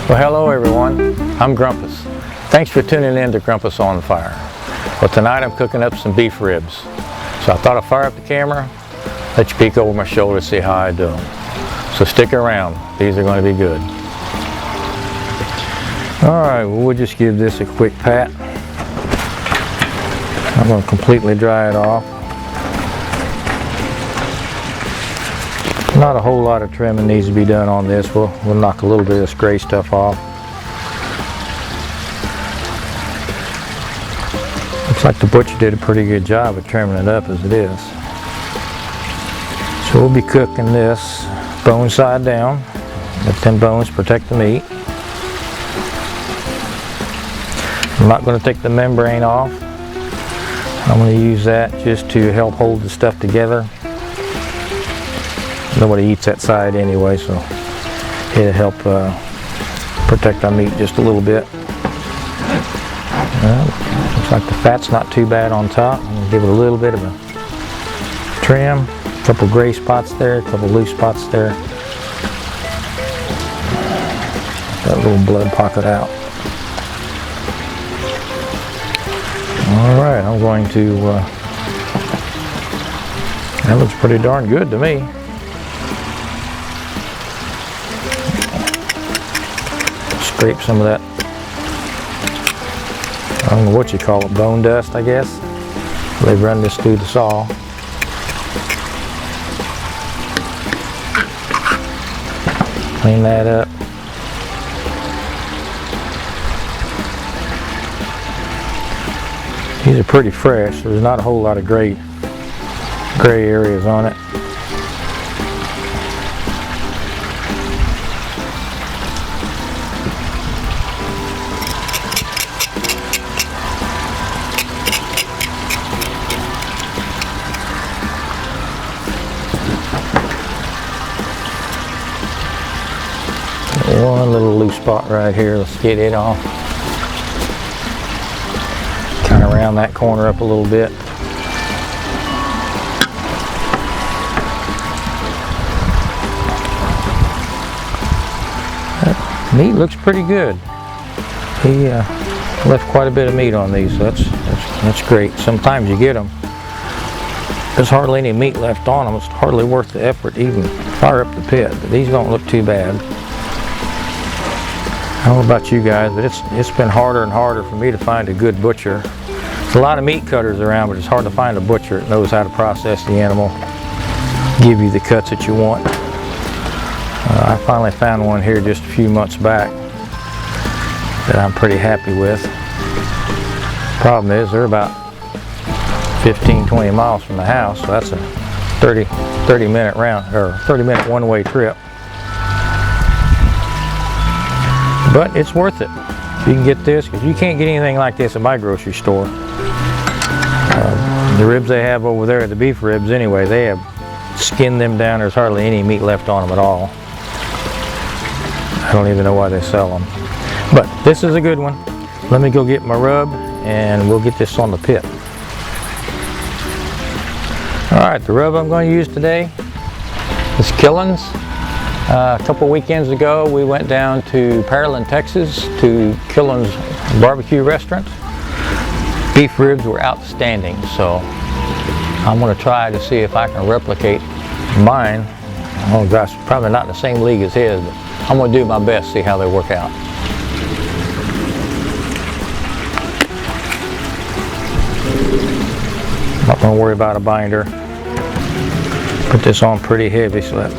Well, hello everyone, I'm Grumpus. Thanks for tuning in to Grumpus on Fire. Well, tonight I'm cooking up some beef ribs. So I thought I'd fire up the camera, let you peek over my shoulder to see how I do them. So stick around, these are going to be good. Alright, well, we'll just give this a quick pat. I'm going to completely dry it off. Not a whole lot of trimming needs to be done on this. We'll knock a little bit of this gray stuff off. Looks like the butcher did a pretty good job of trimming it up as it is. So we'll be cooking this bone side down. Let them bones protect the meat. I'm not going to take the membrane off. I'm going to use that just to help hold the stuff together. Nobody eats that side anyway, so it'll help protect our meat just a little bit. Looks like the fat's not too bad on top. I'm going to give it a little bit of a trim. A couple gray spots there, a couple loose spots there. That little blood pocket out. Alright, I'm going to, that looks pretty darn good to me. Scrape some of that, I don't know what you call it, bone dust, I guess. They run this through the saw. Clean that up. These are pretty fresh, so there's not a whole lot of gray areas on it. One little loose spot right here, let's get it off. Kind of round that corner up a little bit. That meat looks pretty good. He left quite a bit of meat on these, so that's great. Sometimes you get them, there's hardly any meat left on them. It's hardly worth the effort to even fire up the pit, but these don't look too bad. I don't know about you guys, but it's been harder and harder for me to find a good butcher. There's a lot of meat cutters around, but it's hard to find a butcher that knows how to process the animal, give you the cuts that you want. I finally found one here just a few months back that I'm pretty happy with. Problem is, they're about 15-20 miles from the house, so that's a 30-minute round, or 30-minute one-way trip. But it's worth it. You can get this, because you can't get anything like this at my grocery store. The ribs they have over there, the beef ribs anyway, they have skinned them down. There's hardly any meat left on them at all. I don't even know why they sell them. But this is a good one. Let me go get my rub and we'll get this on the pit. Alright, the rub I'm going to use today is Killen's. A couple weekends ago we went down to Pearland, Texas to Killen's barbecue restaurant. Beef ribs were outstanding, so I'm going to try to see if I can replicate mine. Oh gosh, probably not in the same league as his, but I'm going to do my best to see how they work out. Not going to worry about a binder. Put this on pretty heavy so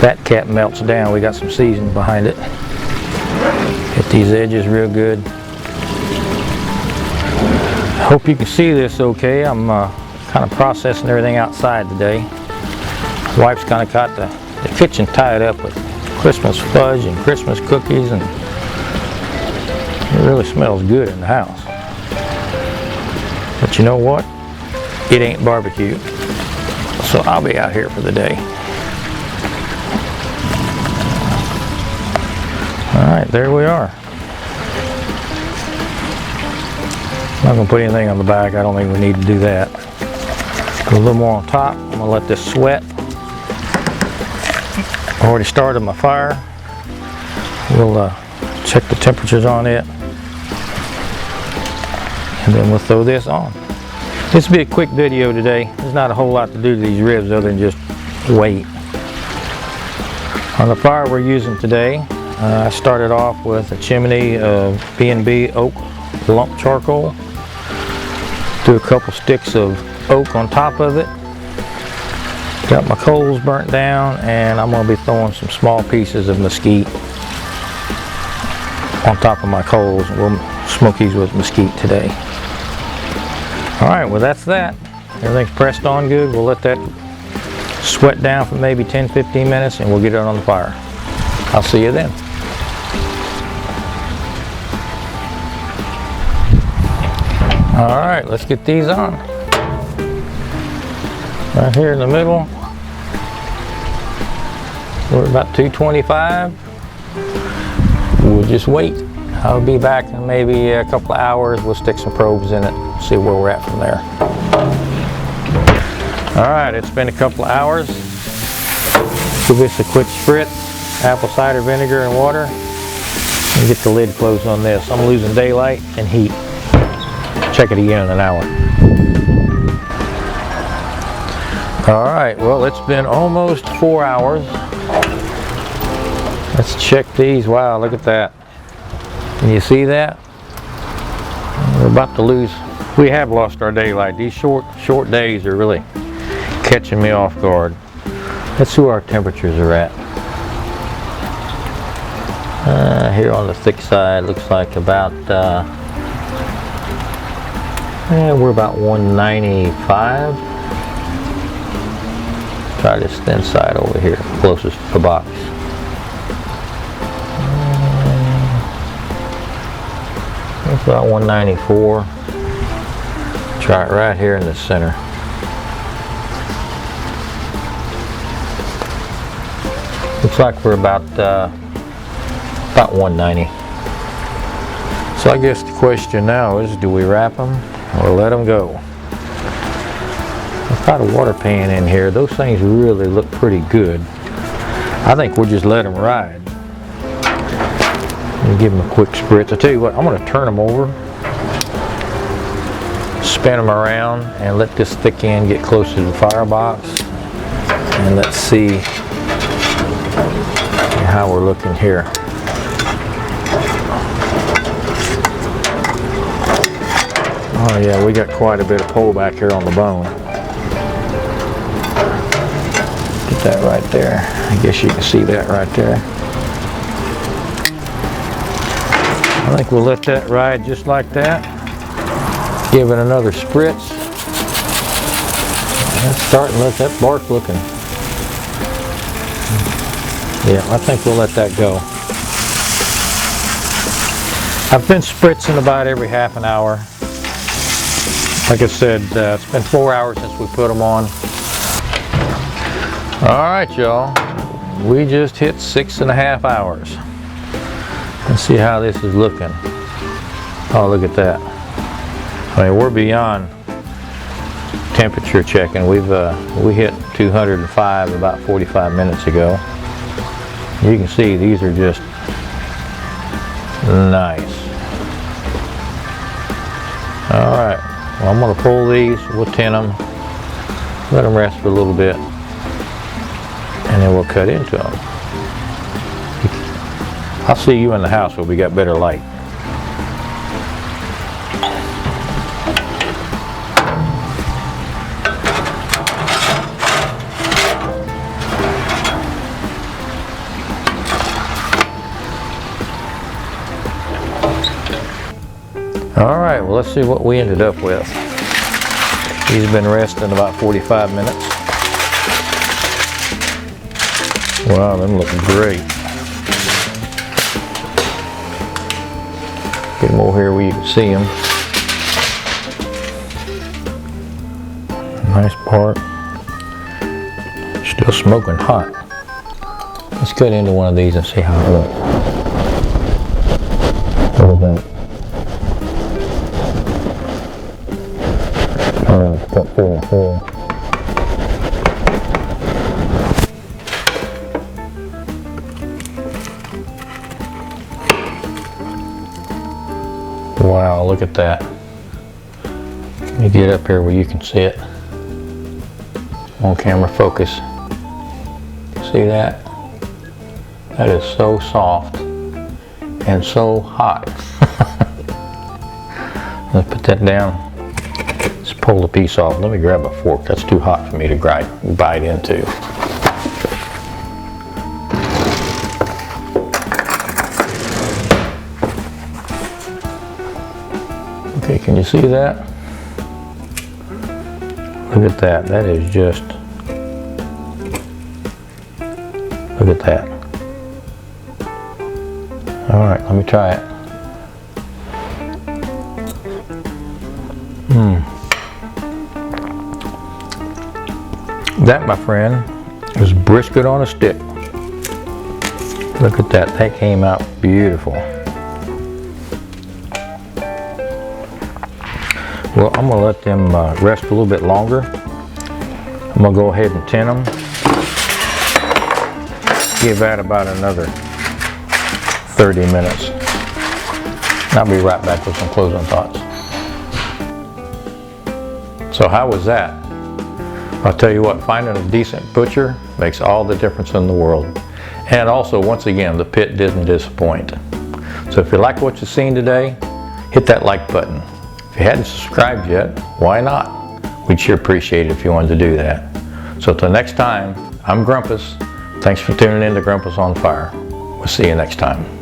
that cat melts down. We got some seasoning behind it. Hit these edges real good. Hope you can see this okay. I'm kind of processing everything outside today. Wife's kind of got the kitchen tied up with Christmas fudge and Christmas cookies, and it really smells good in the house. But you know what? It ain't barbecue. So I'll be out here for the day. Alright, there we are. I'm not going to put anything on the back. I don't think we need to do that. Put a little more on top. I'm going to let this sweat. I already started my fire. we'll check the temperatures on it, and then we'll throw this on. This will be a quick video today. There's not a whole lot to do to these ribs other than just wait. On the fire we're using today, I started off with a chimney of B&B oak lump charcoal. Threw a couple sticks of oak on top of it. Got my coals burnt down, and I'm going to be throwing some small pieces of mesquite on top of my coals. We'll smoke these with mesquite today. Alright, well that's that. Everything's pressed on good. We'll let that sweat down for maybe 10-15 minutes and we'll get it on the fire. I'll see you then. Alright, let's get these on. Right here in the middle. We're about 225. We'll just wait. I'll be back in maybe a couple of hours. We'll stick some probes in it, see where we're at from there. Alright, it's been a couple of hours. Give this a quick spritz, apple cider vinegar and water, and get the lid closed on this. I'm losing daylight and heat. Check it again in an hour. Alright, well it's been almost 4 hours. Let's check these. Wow, look at that. Can you see that? We're about to lose. We have lost our daylight. These short days are really catching me off guard. Let's see where our temperatures are at. Here on the thick side, looks like about we're about 195. Try this thin side over here, closest to the box. It's about 194. Try it right here in the center. Looks like we're about 190. So I guess the question now is, do we wrap them or let them go? I've got a water pan in here. Those things really look pretty good. I think we'll just let them ride. And give them a quick spritz. I tell you what, I'm going to turn them over, spin them around, and let this thick end get closer to the firebox. And let's see how we're looking here. Oh yeah, we got quite a bit of pull back here on the bone. Get that right there. I guess you can see that right there. I think we'll let that ride just like that. Give it another spritz. Let's start and let that bark looking. Yeah, I think we'll let that go. I've been spritzing about every half an hour. Like I said, it's been 4 hours since we put them on. Alright y'all, we just hit 6.5 hours. Let's see how this is looking. Oh, look at that. I mean, we're beyond temperature checking. We hit 205 about 45 minutes ago. You can see these are just nice. Alright, well, I'm going to pull these, we'll tin them, let them rest for a little bit, and then we'll cut into them. I'll see you in the house when we got better light. Alright, well let's see what we ended up with. These have been resting about 45 minutes. Wow, them look great. Get them over here where you can see them. Nice part. Still smoking hot. Let's cut into one of these and see how it looks. Look at that. Alright, cut through and through. Wow, look at that. Let me get up here where you can see it. On camera focus. See that? That is so soft and so hot. Let's put that down. Let's pull the piece off. Let me grab a fork. That's too hot for me to bite into. Okay, can you see that? Look at that. That is just, look at that. All right, let me try it. That, my friend, is brisket on a stick. Look at that. That came out beautiful. Well, I'm going to let them rest a little bit longer. I'm going to go ahead and tin them. Give that about another 30 minutes. I'll be right back with some closing thoughts. So how was that? I'll tell you what, finding a decent butcher makes all the difference in the world. And also, once again, the pit didn't disappoint. So if you like what you've seen today, hit that like button. If you hadn't subscribed yet, why not? We'd sure appreciate it if you wanted to do that. So till next time, I'm Grumpus. Thanks for tuning in to Grumpus on Fire. We'll see you next time.